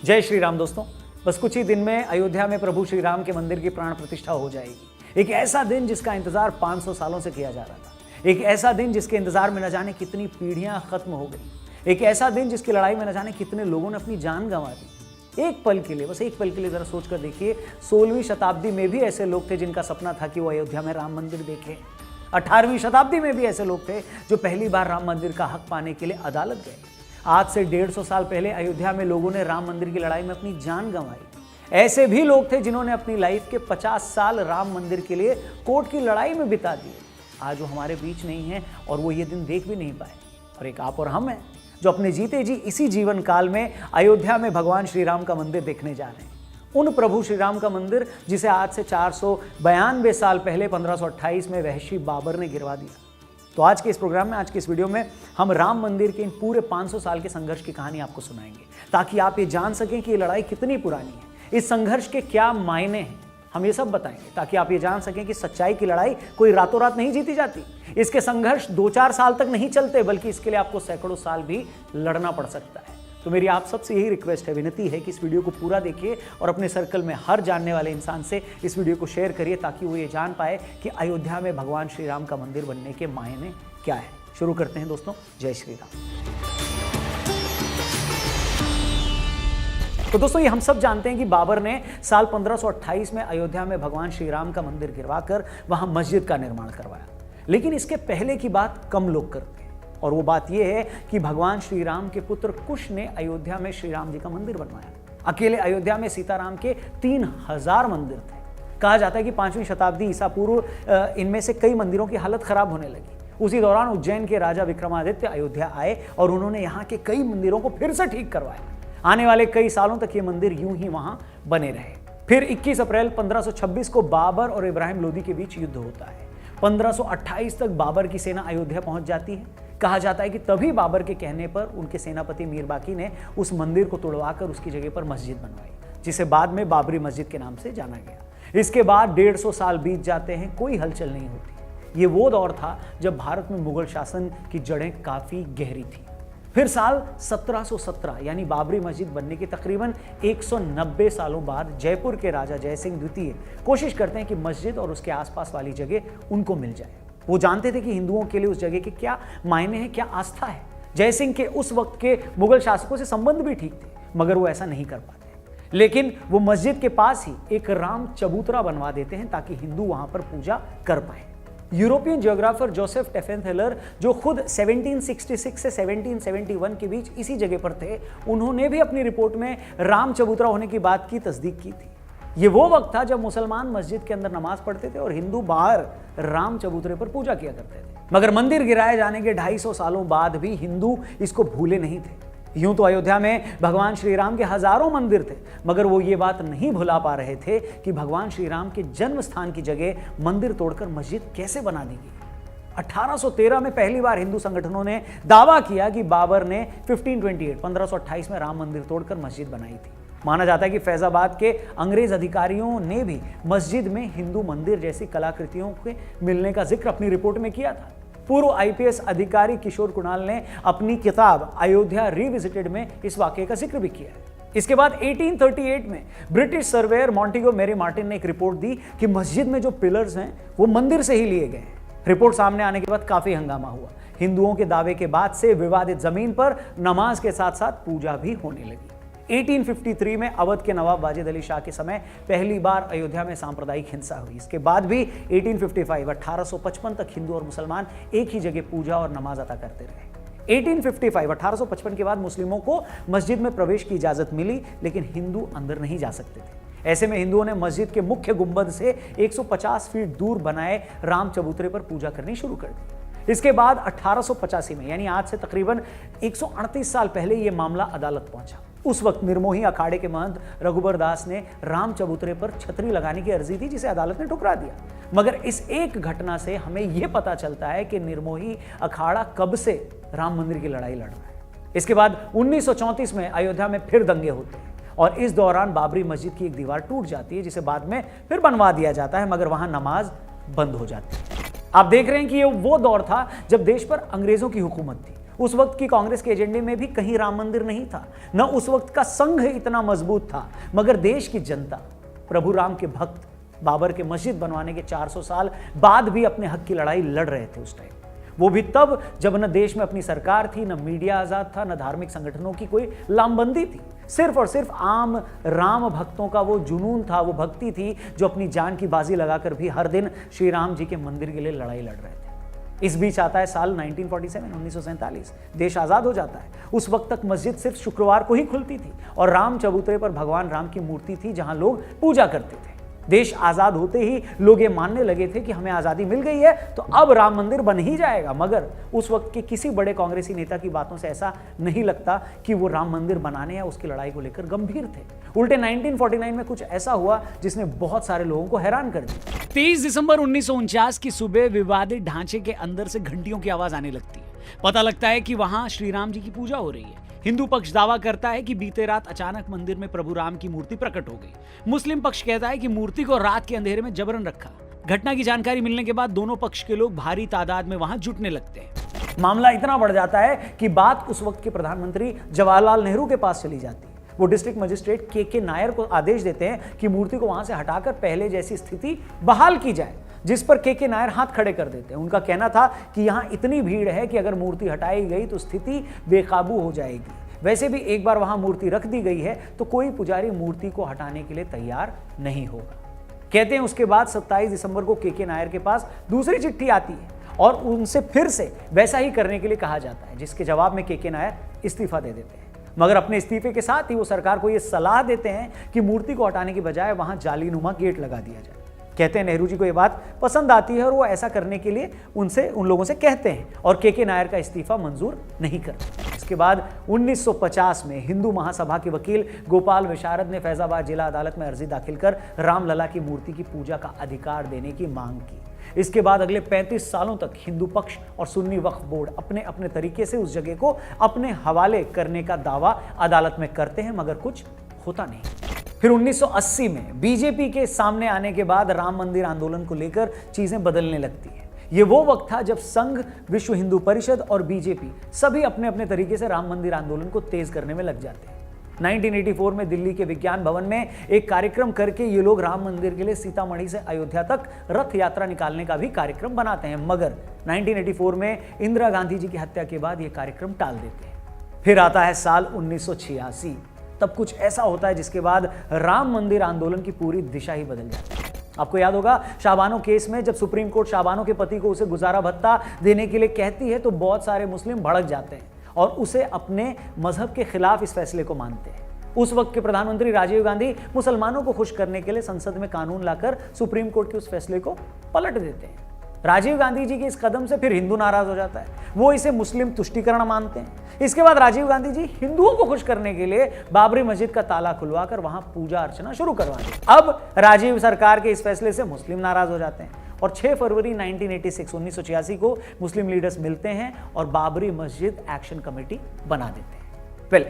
जय श्री राम दोस्तों। बस कुछ ही दिन में अयोध्या में प्रभु श्री राम के मंदिर की प्राण प्रतिष्ठा हो जाएगी। एक ऐसा दिन जिसका इंतजार 500 सालों से किया जा रहा था। एक ऐसा दिन जिसके इंतजार में न जाने कितनी पीढ़ियां खत्म हो गई। एक ऐसा दिन जिसकी लड़ाई में न जाने कितने लोगों ने अपनी जान गंवा दी। एक पल के लिए, बस एक पल के लिए जरा सोच कर देखिए, 16वीं शताब्दी में भी ऐसे लोग थे जिनका सपना था कि वो अयोध्या में राम मंदिर देखें। 18वीं शताब्दी में भी ऐसे लोग थे जो पहली बार राम मंदिर का हक पाने के लिए अदालत गए। आज से 150 साल पहले अयोध्या में लोगों ने राम मंदिर की लड़ाई में अपनी जान गंवाई। ऐसे भी लोग थे जिन्होंने अपनी लाइफ के 50 साल राम मंदिर के लिए कोर्ट की लड़ाई में बिता दिए। आज वो हमारे बीच नहीं है और वो ये दिन देख भी नहीं पाए। और एक आप और हम हैं जो अपने जीते जी इसी जीवन काल में अयोध्या में भगवान श्री राम का मंदिर देखने जा रहे हैं। उन प्रभु श्री राम का मंदिर जिसे आज से 492 साल पहले 1528 में वहशी बाबर ने गिरवा दिया। तो आज के इस प्रोग्राम में, आज के इस वीडियो में हम राम मंदिर के इन पूरे 500 साल के संघर्ष की कहानी आपको सुनाएंगे, ताकि आप ये जान सकें कि ये लड़ाई कितनी पुरानी है, इस संघर्ष के क्या मायने हैं। हम ये सब बताएंगे ताकि आप ये जान सकें कि सच्चाई की लड़ाई कोई रातों रात नहीं जीती जाती। इसके संघर्ष 2-4 साल तक नहीं चलते, बल्कि इसके लिए आपको सैकड़ों साल भी लड़ना पड़ सकता है। तो मेरी आप सबसे यही रिक्वेस्ट है, विनती है कि इस वीडियो को पूरा देखिए और अपने सर्कल में हर जानने वाले इंसान से इस वीडियो को शेयर करिए, ताकि वो ये जान पाए कि अयोध्या में भगवान श्री राम का मंदिर बनने के मायने क्या है। शुरू करते हैं दोस्तों। जय श्री राम। तो दोस्तों, ये हम सब जानते हैं कि बाबर ने साल 1528 में अयोध्या में भगवान श्री राम का मंदिर गिरवाकर वहां मस्जिद का निर्माण करवाया। लेकिन इसके पहले की बात कम लोग करते हैं, और वो बात यह है कि भगवान श्री राम के पुत्र कुश ने अयोध्या में श्री राम जी का मंदिर बनवाया। अकेले अयोध्या में सीताराम के 3000 मंदिर थे। कहा जाता है कि 5वीं शताब्दी ईसा पूर्व इनमें से कई मंदिरों की हालत खराब होने लगी। उसी दौरान उज्जैन के राजा विक्रमादित्य अयोध्या आए और उन्होंने यहाँ के कई मंदिरों को फिर से ठीक करवाया। आने वाले कई सालों तक ये मंदिर यूं ही वहां बने रहे। फिर 21 अप्रैल 1526 को बाबर और इब्राहिम लोदी के बीच युद्ध होता है। 1528 तक बाबर की सेना अयोध्या पहुंच जाती है। कहा जाता है कि तभी बाबर के कहने पर उनके सेनापति मीर बाकी ने उस मंदिर को तोड़वाकर उसकी जगह पर मस्जिद बनवाई, जिसे बाद में बाबरी मस्जिद के नाम से जाना गया। इसके बाद 150 साल बीत जाते हैं, कोई हलचल नहीं होती। ये वो दौर था जब भारत में मुगल शासन की जड़ें काफी गहरी थी। फिर साल 1717 यानी बाबरी मस्जिद बनने के तकरीबन 190 सालों बाद जयपुर के राजा जयसिंह द्वितीय कोशिश करते हैं कि मस्जिद और उसके आसपास वाली जगह उनको मिल जाए। वो जानते थे कि हिंदुओं के लिए उस जगह के क्या मायने हैं, क्या आस्था है। जयसिंह के उस वक्त के मुगल शासकों से संबंध भी ठीक थे, मगर वो ऐसा नहीं कर पाते। लेकिन वो मस्जिद के पास ही एक राम चबूतरा बनवा देते हैं ताकि हिंदू वहां पर पूजा कर पाए। यूरोपियन जियोग्राफर जोसेफ टेफेंथेलर, जो खुद 1766 से 1771 के बीच इसी जगह पर थे, उन्होंने भी अपनी रिपोर्ट में राम चबूतरा होने की बात की तस्दीक की थी। ये वो वक्त था जब मुसलमान मस्जिद के अंदर नमाज पढ़ते थे और हिंदू बाहर राम चबूतरे पर पूजा किया करते थे। मगर मंदिर गिराए जाने के 250 सालों बाद भी हिंदू इसको भूले नहीं थे। यूं तो अयोध्या में भगवान श्री राम के हजारों मंदिर थे, मगर वो ये बात नहीं भुला पा रहे थे कि भगवान श्री राम के जन्म स्थान की जगह मंदिर तोड़कर मस्जिद कैसे बना दी गई। 1813 में पहली बार हिंदू संगठनों ने दावा किया कि बाबर ने 1528 में राम मंदिर तोड़कर मस्जिद बनाई थी। माना जाता है कि फैजाबाद के अंग्रेज अधिकारियों ने भी मस्जिद में हिंदू मंदिर जैसी कलाकृतियों के मिलने का जिक्र अपनी रिपोर्ट में किया था। पूर्व आईपीएस अधिकारी किशोर कुणाल ने अपनी किताब अयोध्या रिविजिटेड में इस वाकये का जिक्र भी किया है। इसके बाद 1838 में British surveyor Montgomery Martin ने एक रिपोर्ट दी कि मस्जिद में जो पिलर्स हैं वो मंदिर से ही लिए गए हैं। रिपोर्ट सामने आने के बाद काफी हंगामा हुआ। हिंदुओं के दावे के बाद से विवादित जमीन पर नमाज के साथ साथ पूजा भी होने लगी। 1853 में अवध के नवाब वाजिद अली शाह के समय पहली बार अयोध्या में सांप्रदायिक हिंसा हुई। इसके बाद भी 1855 तक हिंदू और मुसलमान एक ही जगह पूजा और नमाज अता करते रहे। 1855 के बाद मुस्लिमों को मस्जिद में प्रवेश की इजाजत मिली, लेकिन हिंदू अंदर नहीं जा सकते थे। ऐसे में हिंदुओं ने मस्जिद के मुख्य गुंबद से 150 फीट दूर बनाए राम चबूतरे पर पूजा करनी शुरू कर दी। इसके बाद 1885 में, यानी आज से तकरीबन 138 साल पहले, यह मामला अदालत पहुंचा। उस वक्त निर्मोही अखाड़े के महंत रघुबर दास ने राम चबूतरे पर छतरी लगाने की अर्जी दी, जिसे अदालत ने ठुकरा दिया। मगर इस एक घटना से हमें यह पता चलता है कि निर्मोही अखाड़ा कब से राम मंदिर की लड़ाई लड़ रहा है। इसके बाद 1934 में अयोध्या में फिर दंगे होते हैं और इस दौरान बाबरी मस्जिद की एक दीवार टूट जाती है, जिसे बाद में फिर बनवा दिया जाता है, मगर वहां नमाज बंद हो जाती है। आप देख रहे हैं कि ये वो दौर था जब देश पर अंग्रेजों की हुकूमत थी उस वक्त की कांग्रेस के एजेंडे में भी कहीं राम मंदिर नहीं था, न उस वक्त का संघ इतना मजबूत था, मगर देश की जनता प्रभु राम के भक्त बाबर के मस्जिद बनवाने के 400 साल बाद भी अपने हक की लड़ाई लड़ रहे थे उस टाइम। वो भी तब जब न देश में अपनी सरकार थी, न मीडिया आजाद था, न धार्मिक संगठनों की कोई लामबंदी थी। सिर्फ और सिर्फ आम राम भक्तों का वो जुनून था, वो भक्ति थी जो अपनी जान की बाजी लगाकर भी हर दिन श्री राम जी के मंदिर के लिए लड़ाई लड़ रहे थे। इस बीच आता है साल 1947 देश आजाद हो जाता है। उस वक्त तक मस्जिद सिर्फ शुक्रवार को ही खुलती थी और राम चबूतरे पर भगवान राम की मूर्ति थी जहां लोग पूजा करते थे। देश आजाद होते ही लोग ये मानने लगे थे कि हमें आजादी मिल गई है तो अब राम मंदिर बन ही जाएगा, मगर उस वक्त के किसी बड़े कांग्रेसी नेता की बातों से ऐसा नहीं लगता कि वो राम मंदिर बनाने या उसकी लड़ाई को लेकर गंभीर थे। उल्टे 1949 में कुछ ऐसा हुआ जिसने बहुत सारे लोगों को हैरान कर दिया। 23 दिसंबर 1949 की सुबह विवादित ढांचे के अंदर से घंटियों की आवाज आने लगती है। पता लगता है कि वहां श्री राम जी की पूजा हो रही है। हिंदू पक्ष दावा करता है कि बीते रात अचानक मंदिर में प्रभु राम की मूर्ति प्रकट हो गई। मुस्लिम पक्ष कहता है कि मूर्ति को रात के अंधेरे में जबरन रखा। घटना की जानकारी मिलने के बाद दोनों पक्ष के लोग भारी तादाद में वहां जुटने लगते हैं। मामला इतना बढ़ जाता है कि बात उस वक्त के प्रधानमंत्री जवाहरलाल नेहरू के पास चली जाती है। वो डिस्ट्रिक्ट मजिस्ट्रेट के नायर को आदेश देते हैं कि मूर्ति को वहां से हटाकर पहले जैसी स्थिति बहाल की जाए, जिस पर के नायर हाथ खड़े कर देते हैं। उनका कहना था कि यहां इतनी भीड़ है कि अगर मूर्ति हटाई गई तो स्थिति बेकाबू हो जाएगी। वैसे भी एक बार वहां मूर्ति रख दी गई है तो कोई पुजारी मूर्ति को हटाने के लिए तैयार नहीं होगा। कहते हैं उसके बाद 27 दिसंबर को के नायर के पास दूसरी चिट्ठी आती है और उनसे फिर से वैसा ही करने के लिए कहा जाता है, जिसके जवाब में के नायर इस्तीफा दे देते हैं। मगर अपने इस्तीफे के साथ ही वो सरकार को यह सलाह देते हैं कि मूर्ति को हटाने की बजाय वहां जालीनुमा गेट लगा दिया जाए। कहते हैं नेहरू जी को यह बात पसंद आती है और वो ऐसा करने के लिए उन लोगों से कहते हैं और के नायर का इस्तीफा मंजूर नहीं करते। इसके बाद 1950 में हिंदू महासभा के वकील गोपाल विशारद ने फैजाबाद जिला अदालत में अर्जी दाखिल कर रामलला की मूर्ति की पूजा का अधिकार देने की मांग की। इसके बाद अगले 35 सालों तक हिंदू पक्ष और सुन्नी वक्फ बोर्ड अपने अपने तरीके से उस जगह को अपने हवाले करने का दावा अदालत में करते हैं, मगर कुछ होता नहीं। फिर 1980 में बीजेपी के सामने आने के बाद राम मंदिर आंदोलन को लेकर चीजें बदलने लगती है। ये वो वक्त था जब संघ, विश्व हिंदू परिषद और बीजेपी सभी अपने अपने तरीके से राम मंदिर आंदोलन को तेज करने में लग जाते हैं। 1984 में दिल्ली के विज्ञान भवन में एक कार्यक्रम करके ये लोग राम मंदिर के लिए सीतामढ़ी से अयोध्या तक रथ यात्रा निकालने का भी कार्यक्रम बनाते हैं, मगर 1984 में इंदिरा गांधी जी की हत्या के बाद ये कार्यक्रम टाल देते हैं। फिर आता है साल 1986। तब कुछ ऐसा होता है जिसके बाद राम मंदिर आंदोलन की पूरी दिशा ही बदल जाती है। आपको याद होगा शाबानो केस में जब सुप्रीम कोर्ट शाबानो के पति को उसे गुजारा भत्ता देने के लिए कहती है तो बहुत सारे मुस्लिम भड़क जाते हैं और उसे अपने मजहब के खिलाफ इस फैसले को मानते हैं। उस वक्त के प्रधानमंत्री राजीव गांधी मुसलमानों को खुश करने के लिए संसद में कानून लाकर सुप्रीम कोर्ट के उस फैसले को पलट देते हैं। राजीव गांधी जी के इस कदम से फिर हिंदू नाराज हो जाता है, वो इसे मुस्लिम तुष्टीकरण मानते हैं। इसके बाद राजीव गांधी जी हिंदुओं को खुश करने के लिए बाबरी मस्जिद का ताला खुलवाकर वहां पूजा अर्चना शुरू करवा दी। अब राजीव सरकार के इस फैसले से मुस्लिम नाराज हो जाते हैं और 6 फरवरी 1986 को मुस्लिम लीडर्स मिलते हैं और बाबरी मस्जिद एक्शन कमेटी बना देते हैं।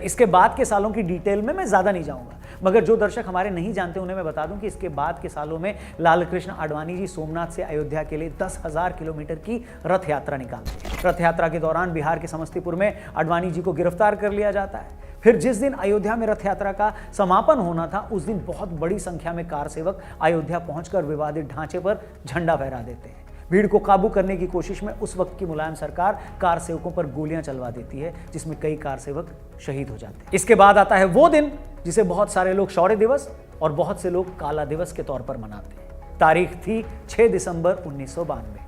इसके बाद के सालों की डिटेल में मैं ज्यादा नहीं जाऊंगा, मगर जो दर्शक हमारे नहीं जानते उन्हें मैं बता दूं कि इसके बाद के सालों में लालकृष्ण आडवाणी जी सोमनाथ से अयोध्या के लिए 10,000 किलोमीटर की रथ यात्रा निकालते हैं। रथ यात्रा के दौरान बिहार के समस्तीपुर में आडवाणी जी को गिरफ्तार कर लिया जाता है। फिर जिस दिन अयोध्या में रथ यात्रा का समापन होना था उस दिन बहुत बड़ी संख्या में कार सेवक अयोध्या पहुंचकर विवादित ढांचे पर झंडा फहरा देते हैं। भीड़ को काबू करने की कोशिश में उस वक्त की मुलायम सरकार कार सेवकों पर गोलियां चलवा देती है, जिसमें कई कार सेवक शहीद हो जाते हैं। इसके बाद आता है वो दिन जिसे बहुत सारे लोग शौर्य दिवस और बहुत से लोग काला दिवस के तौर पर मनाते हैं। तारीख थी 6 दिसंबर 1992।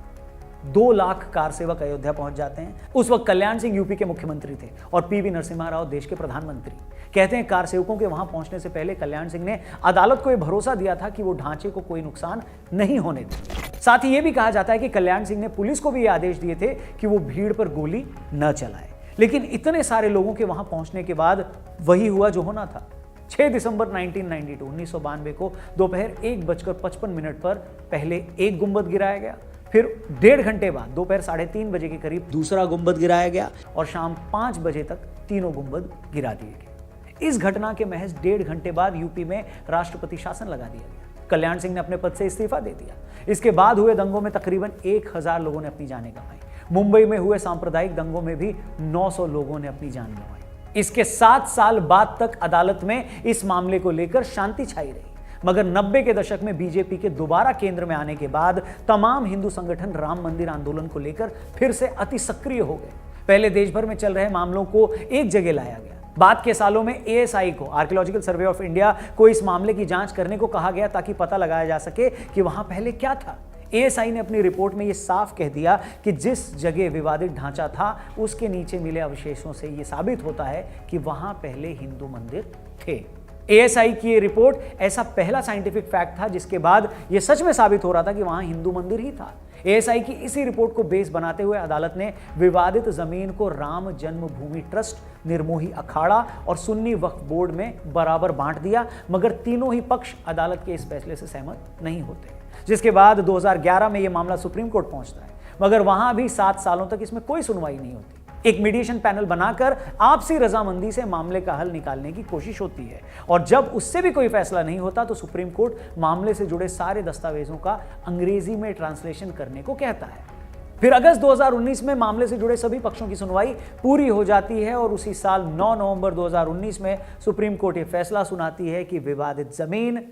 2 लाख कार सेवक अयोध्या पहुंच जाते हैं। उस वक्त कल्याण सिंह यूपी के मुख्यमंत्री थे और पीवी नरसिम्हा राव देश के प्रधानमंत्री। कहते हैं कार सेवकों के वहां पहुंचने से पहले कल्याण सिंह ने अदालत को यह भरोसा दिया था कि वो ढांचे को कोई नुकसान नहीं होने देंगे। साथ ही यह भी कहा जाता है कि कल्याण सिंह ने पुलिस को भी यह आदेश दिए थे कि वो भीड़ पर गोली न चलाए। लेकिन इतने सारे लोगों के वहां पहुंचने के बाद वही हुआ जो होना था। 6 दिसंबर 1992 को दोपहर 1:55 पर पहले एक गुंबद गिराया गया, फिर 1.5 घंटे बाद दोपहर 3:30 बजे के करीब दूसरा गुंबद गिराया गया और शाम 5 बजे तक तीनों गुंबद गिरा दिए गए। इस घटना के महज 1.5 घंटे बाद यूपी में राष्ट्रपति शासन लगा दिया गया। कल्याण सिंह ने अपने पद से इस्तीफा दे दिया। इसके बाद हुए दंगों में तकरीबन 1000 लोगों ने अपनी जानें गंवाई। मुंबई में हुए सांप्रदायिक दंगों में भी 900 लोगों ने अपनी जान गंवाई। इसके 7 साल बाद तक अदालत में इस मामले को लेकर शांति छाई रही, मगर 90 के दशक में बीजेपी के दोबारा केंद्र में आने के बाद तमाम हिंदू संगठन राम मंदिर आंदोलन को लेकर फिर से अति सक्रिय हो गए। पहले देश भर में चल रहे मामलों को एक जगह लाया गया। बाद के सालों में एएसआई को, आर्कियोलॉजिकल सर्वे ऑफ इंडिया को, इस मामले की जांच करने को कहा गया ताकि पता लगाया जा सके कि वहां पहले क्या था। एएसआई ने अपनी रिपोर्ट में यह साफ कह दिया कि जिस जगह विवादित ढांचा था उसके नीचे मिले अवशेषों से यह साबित होता है कि वहां पहले हिंदू मंदिर थे। एएसआई की ये रिपोर्ट ऐसा पहला साइंटिफिक फैक्ट था जिसके बाद यह सच में साबित हो रहा था कि वहां हिंदू मंदिर ही था। एएसआई की इसी रिपोर्ट को बेस बनाते हुए अदालत ने विवादित जमीन को राम जन्मभूमि ट्रस्ट, निर्मोही अखाड़ा और सुन्नी वक्फ बोर्ड में बराबर बांट दिया, मगर तीनों ही पक्ष अदालत के इस फैसले से सहमत नहीं होते। जिसके बाद 2011 में यह मामला सुप्रीम कोर्ट पहुंचता है, मगर वहां भी 7 सालों तक इसमें कोई सुनवाई नहीं होती। एक मीडिएशन पैनल बनाकर आपसी रजामंदी से मामले का हल निकालने की कोशिश होती है, और जब उससे भी कोई फैसला नहीं होता तो सुप्रीम कोर्ट मामले से जुड़े सारे दस्तावेजों का अंग्रेजी में ट्रांसलेशन करने को कहता है। फिर अगस्त 2019 में मामले से जुड़े सभी पक्षों की सुनवाई पूरी हो जाती है और उसी साल 9 नवंबर 2019 में सुप्रीम कोर्ट यह फैसला सुनाती है कि विवादित जमीन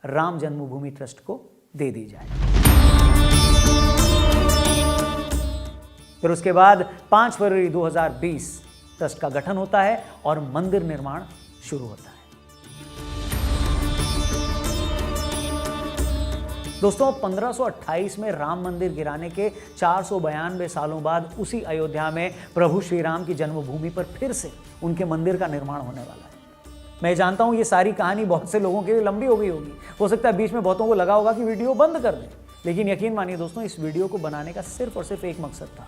राम जन्मभूमि ट्रस्ट को दे दी जाए। फिर उसके बाद 5 फरवरी 2020 ट्रस्ट का गठन होता है और मंदिर निर्माण शुरू होता है। दोस्तों, 1528 में राम मंदिर गिराने के 492 सालों बाद उसी अयोध्या में प्रभु श्री राम की जन्मभूमि पर फिर से उनके मंदिर का निर्माण होने वाला है। मैं जानता हूं ये सारी कहानी बहुत से लोगों के लिए लंबी हो गई होगी, हो सकता है बीच में बहुतों को लगा होगा कि वीडियो बंद कर दें, लेकिन यकीन मानिए दोस्तों, इस वीडियो को बनाने का सिर्फ और सिर्फ एक मकसद था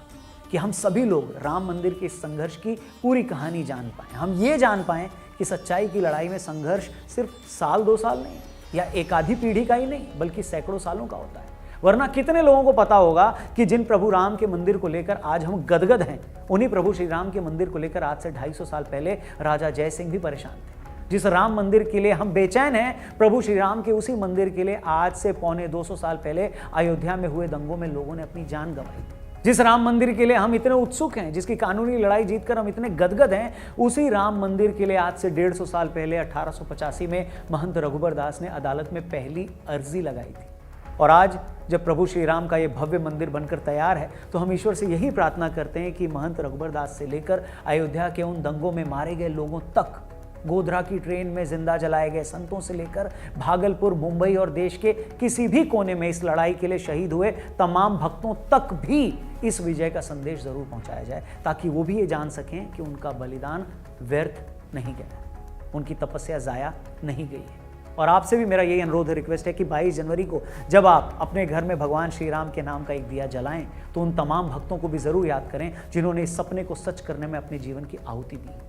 कि हम सभी लोग राम मंदिर के इस संघर्ष की पूरी कहानी जान पाएं। हम ये जान पाएं कि सच्चाई की लड़ाई में संघर्ष सिर्फ साल 2 साल नहीं या एक आधी पीढ़ी का ही नहीं, बल्कि सैकड़ों सालों का होता है। वरना कितने लोगों को पता होगा कि जिन प्रभु राम के मंदिर को लेकर आज हम गदगद हैं, उन्हीं प्रभु श्री राम के मंदिर को लेकर आज से 250 साल पहले राजा जय सिंह भी परेशान थे। जिस राम मंदिर के लिए हम बेचैन हैं, प्रभु श्री राम के उसी मंदिर के लिए आज से पौने 200 साल पहले अयोध्या में हुए दंगों में लोगों ने अपनी जान गंवाई। जिस राम मंदिर के लिए हम इतने उत्सुक हैं, जिसकी कानूनी लड़ाई जीतकर हम इतने गदगद हैं, उसी राम मंदिर के लिए आज से 150 साल पहले 1885 में महंत रघुबर दास ने अदालत में पहली अर्जी लगाई थी। और आज जब प्रभु श्री राम का ये भव्य मंदिर बनकर तैयार है, तो हम ईश्वर से यही प्रार्थना करते हैं कि महंत रघुबर दास से लेकर अयोध्या के उन दंगों में मारे गए लोगों तक, गोधरा की ट्रेन में जिंदा जलाए गए संतों से लेकर भागलपुर, मुंबई और देश के किसी भी कोने में इस लड़ाई के लिए शहीद हुए तमाम भक्तों तक भी इस विजय का संदेश जरूर पहुंचाया जाए, ताकि वो भी ये जान सकें कि उनका बलिदान व्यर्थ नहीं गया, उनकी तपस्या जाया नहीं गई है। और आपसे भी मेरा यही अनुरोध है, रिक्वेस्ट है कि 22 जनवरी को जब आप अपने घर में भगवान श्री राम के नाम का एक दिया जलाएं, तो उन तमाम भक्तों को भी जरूर याद करें जिन्होंने इस सपने को सच करने में अपने जीवन की आहुति दी।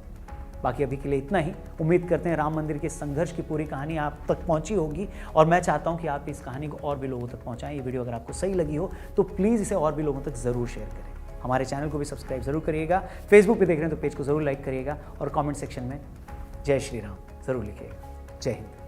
बाकी अभी के लिए इतना ही। उम्मीद करते हैं राम मंदिर के संघर्ष की पूरी कहानी आप तक पहुंची होगी, और मैं चाहता हूं कि आप इस कहानी को और भी लोगों तक पहुंचाएं। ये वीडियो अगर आपको सही लगी हो तो प्लीज़ इसे और भी लोगों तक ज़रूर शेयर करें। हमारे चैनल को भी सब्सक्राइब जरूर करिएगा। फेसबुक पे देख रहे हैं तो पेज को जरूर लाइक करिएगा, और कमेंट सेक्शन में जय श्री राम जरूर लिखिएगा। जय हिंद।